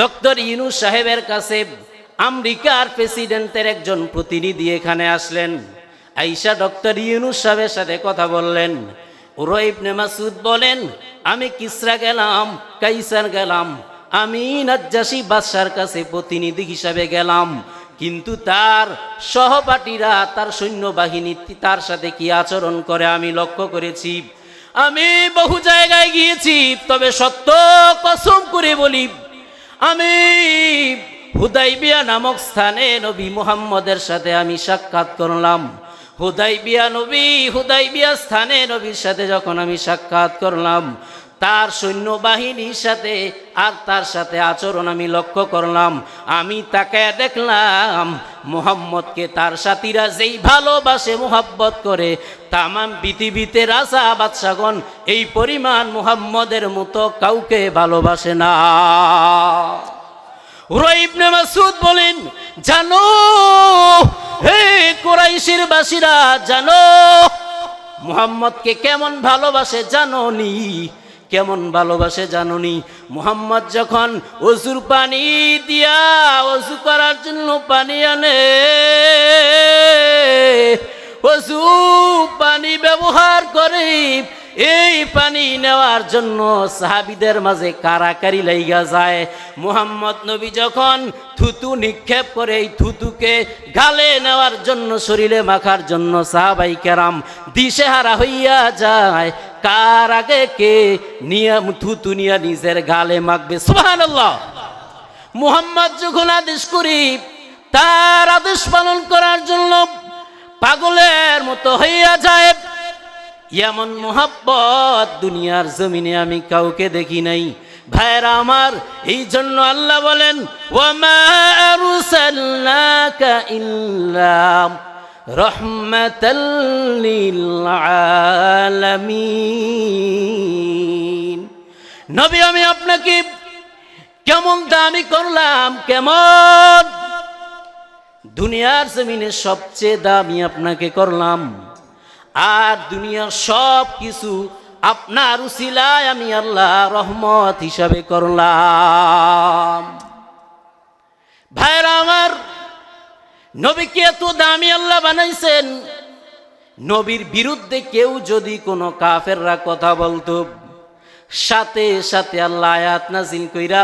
Doctor Yunus সাহেবের কাছে আমেরিকার প্রেসিডেন্টের একজন প্রতিনিধি এখানে আসলেন। আইসা ডক্টর ইউনূস সাহেবের সাথে কথা বললেন। উরওয়া ইবনে মাসউদ বলেন, আমি কিসরা গেলাম, কাইসার গেলাম, আমি নাজ্জাশী বাদশার কাছে প্রতিনিধি হিসাবে গেলাম, কিন্তু তার সহপাঠীরা, তার সৈন্যবাহিনী তার সাথে কি আচরণ করে আমি লক্ষ্য করেছি। আমি বহু জায়গায় গিয়েছি, তবে সত্য কসম করে বলি, আমি হুদাইবিয়া নামক স্থানে নবী মুহাম্মদের সাথে আমি সাক্ষাৎ করলাম। হুদাইবিয়া স্থানে নবীর সাথে যখন আমি সাক্ষাৎ করলাম, তার সৈন্যবাহিনীর সাথে আর তার সাথে আচরণ আমি লক্ষ্য করলাম। আমি তাকে দেখলাম মুহাম্মদকে তার সাথীরা যেই ভালোবাসে, মুহাব্বত করে, তামাম পৃথিবীতে রাজা বাদশাগণ এই পরিমাণ মুহাম্মদের মতো কাউকে ভালোবাসে না। উরওয়া ইবনে মাসউদ বলেন, জানো হে কুরাইশের বাসীরা, জানো মুহাম্মদকে কেমন ভালোবাসে জানোনি? কেমন ভালোবাসে জানোনি? মুহাম্মদ যখন ওযুর পানি দিয়া ওযু করার জন্য পানি আনে, ওযু পানি ব্যবহার করে, এই পানি নেওয়ার জন্য সাহাবীদের মাঝে কারাকারি লাইগা যায়। মুহাম্মদ নবী যখন থুতু নিক্ষেপ করে, এই থুতুকে গালে নেওয়ার জন্য, শরীরে মাখার জন্য সাহাবাই কেরাম দিশেহারা হইয়া যায়, কার আগে কে নিয়ম থুতু নিয়ে নিজের গালে মাখবে। সুবহানাল্লাহ। মুহাম্মদ যখন আদেশ করি, তার আদেশ পালন করার জন্য পাগলের মতো হইয়া যায়। এমন মুহাব্বত দুনিয়ার জমিনে আমি কাউকে দেখি নাই। ভাইরা আমার, এই জন্য আল্লাহ বলেন, ওয়ামা আরসালনাকা ইল্লা রাহমাতাল লিল আলামিন। নবী, আমি আপনাকে কেমন দামি করলাম, কেমন দুনিয়ার জমিনে সবচেয়ে দামি আপনাকে করলাম, আর দুনিয়ার সব কিছু আপনার উসিলায় আমি আল্লাহ রহমত হিসাবে করলাম। ভাইরা আমার, নবীকে এত দামি আল্লাহ বানাইছেন, নবীর বিরুদ্ধে কেউ যদি কোনো কাফেররা কথা বলতো, সাথে সাথে আল্লাহ আয়াত নাজিল কইরা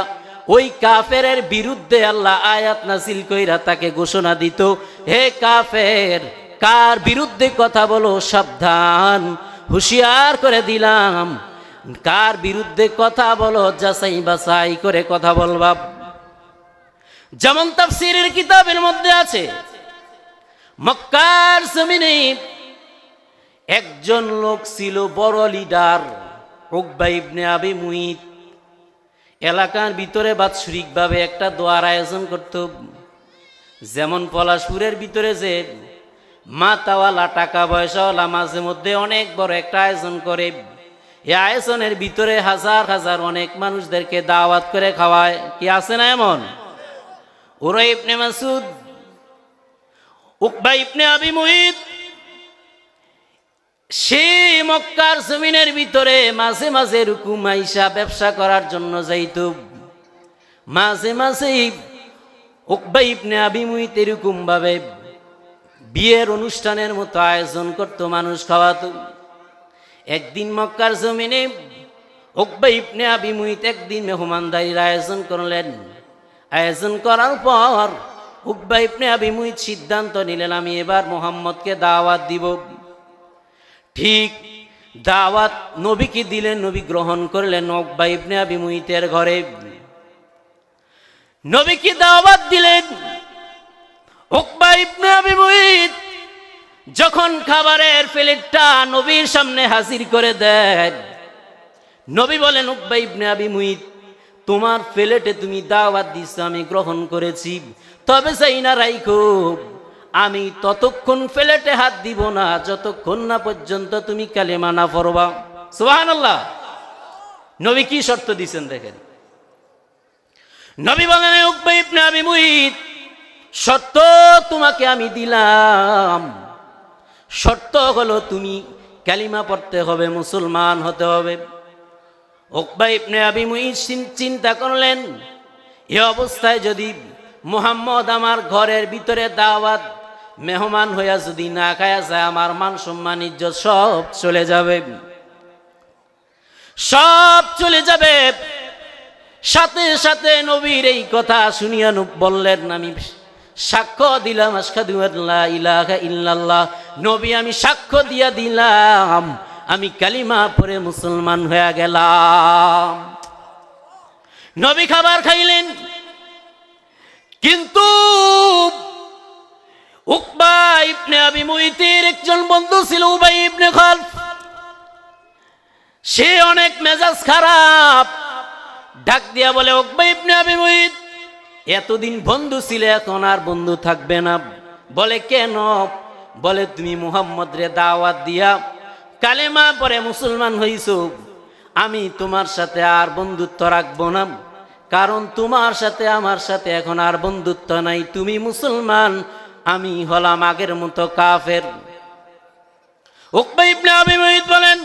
ওই কাফেরের বিরুদ্ধে আল্লাহ আয়াত নাজিল কইরা তাকে ঘোষণা দিত, হে কাফের, কার বিরুদ্ধে কথা বলো, সাবধান, হুঁশিয়ার করে দিলাম, কার বিরুদ্ধে কথা বলো যাচাই বাছাই করে কথা বলবা। যেমন তাফসীরের কিতাবের মধ্যে আছে, মক্কার জমিনে একজন লোক ছিল, বড় লিডার, উকবা ইবনে আবি মুইত। এলাকার ভিতরে বাৎসরিকভাবে একটা দোয়ার আয়োজন করত। যেমন পলাশপুরের ভিতরে যে মাতাওয়ালা, টাকা পয়সাওয়ালা মাঝে মধ্যে অনেক বড় একটা আয়োজন করে, এই আয়োজনের ভিতরে হাজার হাজার অনেক মানুষদেরকে দাওয়াত করে খাওয়ায়। কি আছে না এমন? উরওয়া ইবনে মাসউদ, উকবা ইবনে আবি মুইত, সেই মক্কার জমিনের ভিতরে মাঝে মাঝে এরকম আইসা ব্যবসা করার জন্য যাইত। মাঝে মাঝে উকবা ইবনে আবি মুইত এরকম ভাবে বিয়ের অনুষ্ঠানের মতো আয়োজন করত, মানুষ খাওয়াতো। একদিন মক্কার জমিনে উকবা ইবনে আবি মুইত একদিন মেহমানদারির আয়োজন করলেন। আয়োজন করার পর উকবা ইবনে আবি মুইত সিদ্ধান্ত নিলেন, আমি এবার মুহাম্মদকে দাওয়াত দিব। ঠিক দাওয়াত নবীকে দিলেন, নবী গ্রহণ করলেন। উকবা ইবনে আবি মুইতের ঘরে নবীকে দাওয়াত দিলেন। উকবা ইবনে আবি মুইত যখন খাবারের প্লেটটা নবীর সামনে হাজির করে দেন, নবী বলেন, উকবা ইবনে আবি মুইত, তোমার প্লেটে তুমি দাওয়াত দিছো, আমি গ্রহণ করেছি, তবে চাই না রাইখো, আমি ততক্ষণ প্লেটে হাত দিব না যতক্ষণ না পর্যন্ত তুমি কালেমা না পড়বা। সুবহানাল্লাহ। নবী কি শর্ত দিয়েছেন দেখেন। নবী বলেন, উকবা ইবনে আবি মুইত, শর্ত তোমাকে আমি দিলাম, শর্ত হলো তুমি কালিমা পড়তে হবে, মুসলমান হতে হবে। উকবা ইবনে আবি মুইত চিন্তা করলেন, এ অবস্থায় যদি মুহাম্মদ আমার ঘরের ভিতরে দাওয়াত মেহমান হইয়া যদি না খায়া যায়, আমার মান সম্মান ইজ্জত সব চলে যাবে, সব চলে যাবে। সাথে সাথে নবীর এই কথা শুনিয়া বললেন, আমি সাক্ষ্য দিলাম আশহাদু আল্লা ইলাহা ইল্লাল্লাহ, নবী আমি সাক্ষ্য দিয়া দিলাম আমি কালিমা পড়ে মুসলমান হয়ে গেলাম। নবী খাবার খাইলেন, কিন্তু উকবা ইবনে আবি মুইতের একজন বন্ধু ছিল উবাই ইবনে খালফ, সে অনেক মেজাজ খারাপ, ডাক দিয়া বলে, উকবা ইবনে আবি মুইত, এতদিন বন্ধু ছিলে এখন আর বন্ধু থাকবে না। বলে কেন? বলে তুমি মুহাম্মদ রে দাওয়াত দিয়া কালেমা পরে মুসলমান হইছো, আমি তোমার সাথে আর বন্ধুত্ব রাখবো না, কারণ তোমার সাথে আমার সাথে এখন আর বন্ধুত্ব নাই, তুমি মুসলমান, আমি হলাম আগের মতো কাফের। উকবা ইবনে আবি মুইত বলেন,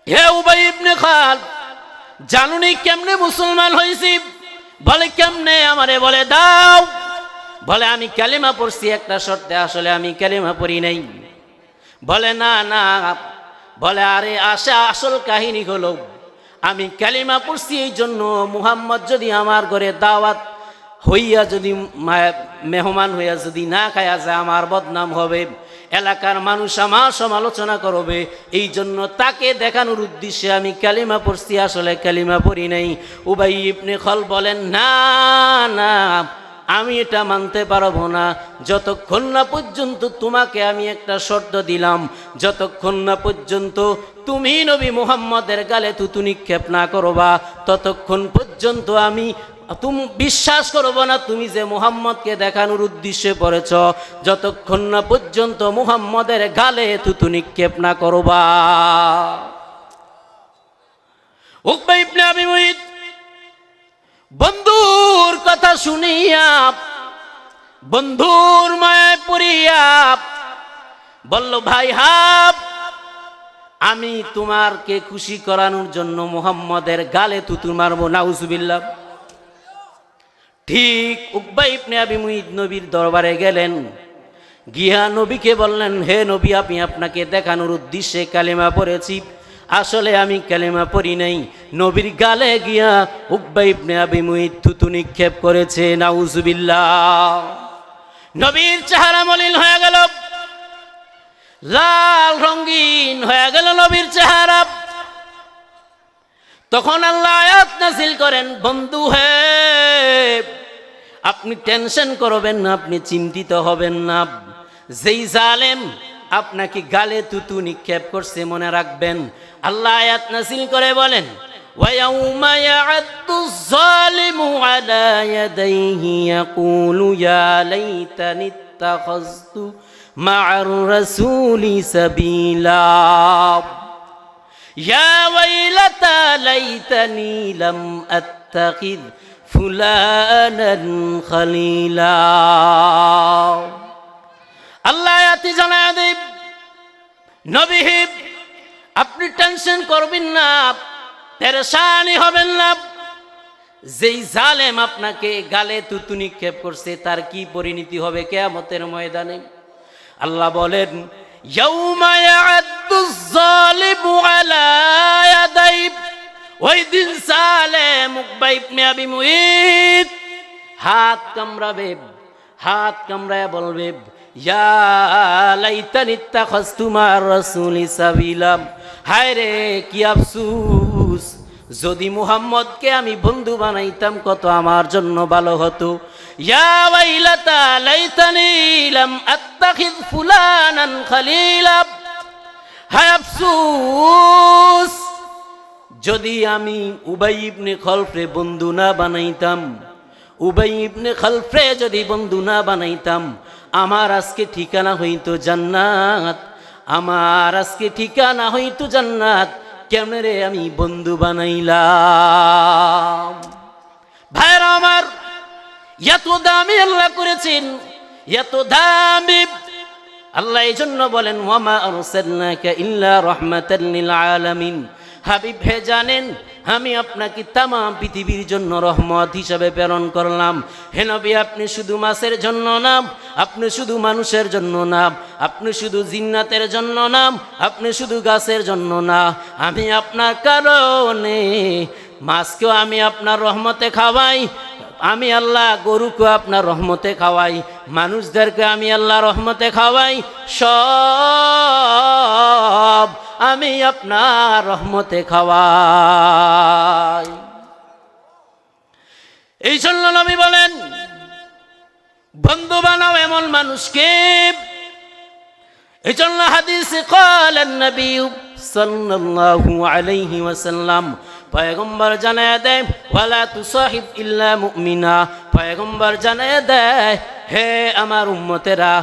হে উবাই ইবনে খালফ, জানুনি কেমনে মুসলমান হইছি? বলে কেমনে? আমারে বলে দাও। বলে আমি কালিমা পড়ছি একটা শর্তে, আসলে আমি কালিমা পড়ি নাই। বলে না না, বলে আরে আসল কাহিনী হলো আমি কালিমা পড়ছি এই জন্য, মুহাম্মদ যদি আমার ঘরে দাওয়াত হইয়া যদি মেহমান হইয়া যদি না খায়া যায়, আমার বদনাম হবে, এলাকার মানুষ আমার সমালোচনা করবে, এই জন্য তাকে দেখানোর উদ্দেশ্যে আমি কালিমা পড়ছি, আসলে কালিমা পড়ি নাই। উবাই ইবনে খালফ বলেন, না না, আমি এটা মানতে পারবো না, যতক্ষণ না পর্যন্ত তোমাকে আমি একটা শর্ত দিলাম, যতক্ষণ না পর্যন্ত তুমি নবী মুহাম্মদের গালে থুতু নিক্ষেপ না করবা, ততক্ষণ পর্যন্ত আমি তুমি বিশ্বাস করবো না তুমি যে মুহাম্মদকে দেখানোর উদ্দেশ্যে পড়েছ, যতক্ষণ না পর্যন্ত মুহাম্মদের গালে থুতু নিক্ষেপ না করবা। উকবা ইবনে আবি মুইত বন্ধুর কথা শুনিয়া, বন্ধুর মায়ায় পড়িয়া বলল, ভাই হাব, আমি তোমারকে খুশি করানোর জন্য মুহাম্মদের গালে থুতু মারবো, নাউজুবিল্লাহ। ঠিক উকবা ইবনে আবি মুইত নবীর দরবারে গেলেন, গিয়া নবীকে বললেন, হে নবী, আমি আপনাকে দেখানোর উদ্দেশ্যে কালেমা পড়েছি, আসলে আমি কালেমা পড়ি নাই। নবীর গালে গিয়া উকবা ইবনে আবি মুইত থুতু নিক্ষেপ করেছে, নাউজুবিল্লাহ। নবীর চেহারা মলিন হয়ে গেল, লাল রঙিন হয়ে গেল নবীর চেহারা। তখন আল্লাহ আয়াত নাযিল করেন, বন্ধু হে, আপনি টেনশন করবেন না, আপনি চিন্তিত হবেন না, যেই জালেম আপনাকে গালে থুতু নিক্ষেপ করছে, মনে রাখবেন আল্লাহ আয়াত নাযিল করে বলেন, ওয়ায়াউমা ইয়া'আদ্দুয যালিমু আলা ইয়াদাইহি ইয়াকুলু ইয়া লাইতানি ইত্তাখাযতু মা'আর রাসূলি সাবিলা ইয়া ওয়াইলাতা লাইতানি লাম আত্তাখিয ফুলানান খলিলা। আল্লাহ আয়াতে জানায় দেব, নবী আপনি টেনশন করবেন না, পেরেশানি হবেন না, যেই জালেম আপনাকে গালে থুতু নিক্ষেপ করছে তার কি পরিণতি হবে কিয়ামতের ময়দানে। আল্লাহ বলেন, ইয়াউমা ইয়া'আদ্দুয যালিমু আলা ইয়াদাইহি, ওই দিন জালেম উকবা ইবনে আবি মুইত হাত কামড়াবে, হাত কামড়ায় বলবে, ইয়া লাইতানি ইত্তাখাযতু মা'আর রাসূলি সাবিলা, হায় রে কি আফসোস, যদি মুহাম্মদকে আমি বন্ধু বানাইতাম কত আমার জন্য ভালো হতো। ইয়া ওয়াইলাতা লাইতানি লাম আত্তাখিয ফুলানান খলিলা, হায় আফসোস, যদি আমি উবাই ইবনে খালফরে বন্ধু না বানাইতাম, উবাই ইবনে খালফরে যদি বন্ধু না বানাইতাম, আমার আজকে ঠিকানা হইতো জান্নাত, আমার আজকে ঠিকানা হইতো জান্নাত, কেমনে রে আমি বন্ধু বানাইলাম। ভাইরা আমার, এত দামি আল্লাহ করেছেন, এত দামি আল্লাহ, এই জন্য বলেন, ওয়ামা আরসালনাকা ইল্লা রাহমাতাল লিল আলামিন, হাবিব হে জানেন আমি আপনাকে তামাম পৃথিবীর জন্য রহমত হিসাবে প্রেরণ করলাম। হে নবী, আপনি শুধু মাছের জন্য না, আপনি শুধু মানুষের জন্য না, আপনি শুধু জিন্নাতের জন্য না, আপনি শুধু গাছের জন্য না, আমি আপনার কারণে মাছকেও আমি আপনার রহমতে খাওয়াই, আমি আল্লাহ গরুকে আপনার রহমতে খাওয়াই, মানুষদেরকে আমি আল্লাহ রহমতে খাওয়াই, সব আমি আপনার রহমতে খাওয়াই। এই জন্য নবী বলেন, বন্ধু বানাও এমন মানুষকে। এই জন্য হাদিসে ক্বালান নবী সাল্লাল্লাহু আলাইহি ওয়াসাল্লাম, পয়গম্বর জানায় দেয়, ওয়ালা তুসাহিব ইল্লা মুমিনা, পয়গম্বর জানায় দেয়, হে আমার উম্মতেরা,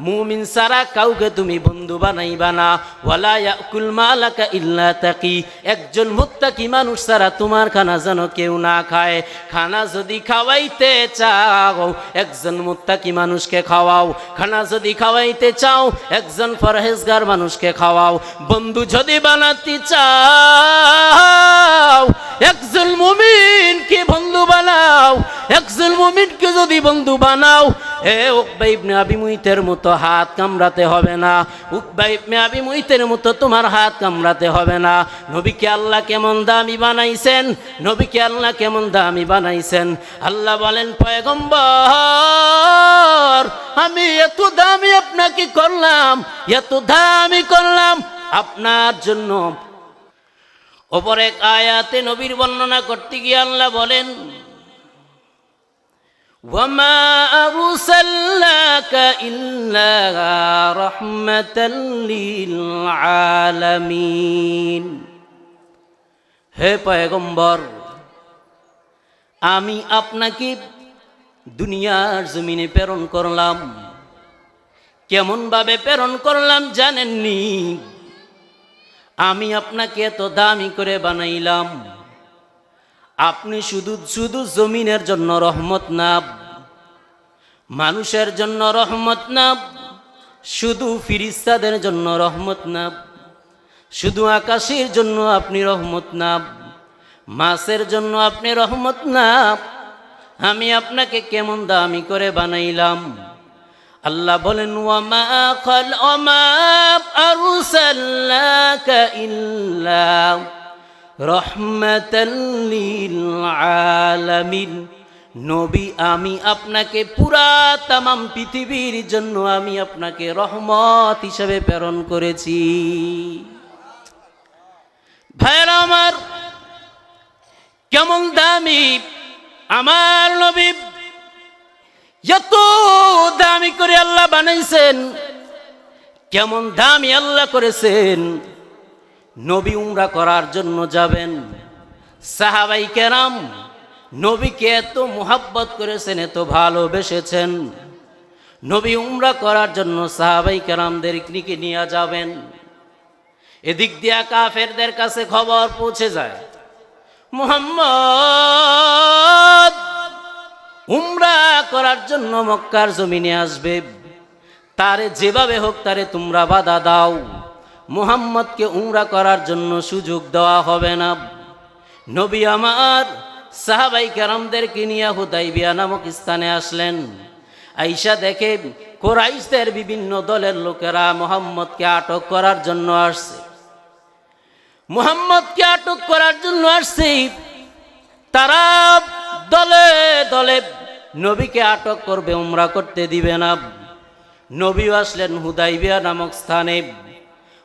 মুমিন সারা কাউকে তুমি বন্ধু বানাইবা না। ওয়ালা ইয়াকুল মালাকা ইল্লা তাকি, একজন মুত্তাকি মানুষ সারা তোমার খানা যেন কেউ না খায়। খানা যদি খাওয়াইতে চাও একজন মুত্তাকি মানুষকে খাওয়াও, খানা যদি খাওয়াইতে চাও একজন পরহেজগার মানুষকে খাওয়াও। বন্ধু যদি বানাতে চাও একজন মুমিনকে বন্ধু বানাও, একজন মুমিনকে যদি বন্ধু বানাও, এ উকবা ইবনে আবি মুইতের মতো হাত কামড়াতে হবে না, উকবা ইবনে আবি মুইতের মতো তোমার হাত কামড়াতে হবে না। নবীকে আল্লাহ কেমন দামি বানাইছেন, নবীকে আল্লাহ কেমন দামি বানাইছেন। আল্লাহ বলেন, পয়গম্বর আমি এত দামি আপনাকে করলাম, এত দামি করলাম আপনার জন্য। অপর এক আয়াতে নবীর বর্ণনা করতে গিয়ে আল্লাহ বলেন, ওয়ামা আরসালনাকা ইল্লা রাহমাতাল লিল আলামিন। হে পয়গম্বর, আমি আপনাকে দুনিয়ার জমিনে প্রেরণ করলাম। কেমন ভাবে প্রেরণ করলাম জানেননি? আমি আপনাকে এত দামি করে বানাইলাম, আপনি শুধু শুধু জমিনের জন্য রহমত না, মানুষের জন্য রহমত না, শুধু ফিরিস্তাদের জন্য রহমত না, শুধু আকাশের জন্য আপনি রহমত না, মাছের জন্য আপনি রহমত না, আমি আপনাকে কেমন দামি করে বানাইলাম। আল্লাহ বলেন, ওয়ামা আরসালনাকা ইল্লা রাহমাতাল লিল আলামিন। নবী, আমি আপনাকে পুরা তামাম পৃথিবীর জন্য আমি আপনাকে রহমত হিসেবে প্রেরণ করেছি। ভাইরা আমার, কেমন দামি আমার নবী, এত দামি করে আল্লাহ বানাইছেন, কেমন দামি আল্লাহ করেছেন। নবী উমরা করার জন্য যাবেন, সাহাবাই কেরাম নবীকে এত মুহাব্বত করেছেন, এত ভালোবেসেছেন। নবী উমরা করার জন্য সাহাবাই কেরামদেরকে নিয়ে যাবেন। এদিক দিয়া কাফেরদের কাছে খবর পৌঁছে যায়, মুহাম্মদ উমরা করার জন্য মক্কার জমিনে আসবে, তারে যেভাবে হোক তারে তোমরা বাধা দাও, মুহাম্মদকে উমরা করার জন্য সুযোগ দেওয়া হবে না। নবী আমার সাহাবাই কেরামদেরকে নিয়ে হুদাইবিয়া নামক স্থানে আসলেন। আইসা দেখে কুরাইশদের বিভিন্ন দলের লোকেরা মুহাম্মদকে আটক করার জন্য আসছে, মুহাম্মদকে আটক করার জন্য আসছে। তারা দলে দলে নবীকে আটক করবে, উমরা করতে দিবে না। নবী আসলেন হুদাইবিয়া নামক স্থানে।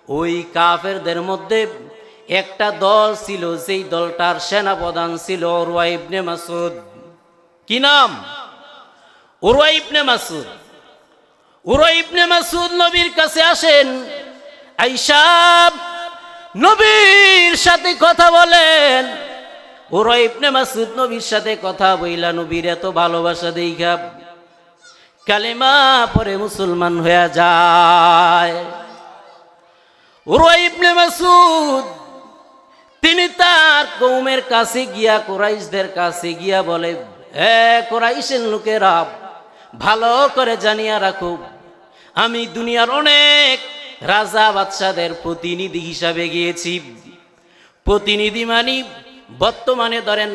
ওই কাফেরদের মধ্যে একটা দল ছিল, যেই দলটার সেনাপ্রধান ছিল উরওয়া ইবনে মাসউদ। কি নাম? উরওয়া ইবনে মাসউদ। উরওয়া ইবনে মাসউদ নবীর কাছে আসেন, আয়েশা নবীর সাথে কথা বলেন। উরওয়া ইবনে মাসউদ নবীর সাথে কথা বইলা নবীর এত ভালোবাসা দেইখা কালেমা পরে মুসলমান হয়ে যায়। উরওয়া ইবনে মাসউদ তিনি তার কওমের কাছে গিয়া, কুরাইশদের কাছে গিয়া বলে, হে কুরাইশের লোকেরা, ভালো করে জানিয়া রাখো, আমি দুনিয়ার অনেক রাজা বাদশাদের প্রতিনিধি হিসাবে গিয়েছি। প্রতিনিধি মানি বর্তমানে ধরেন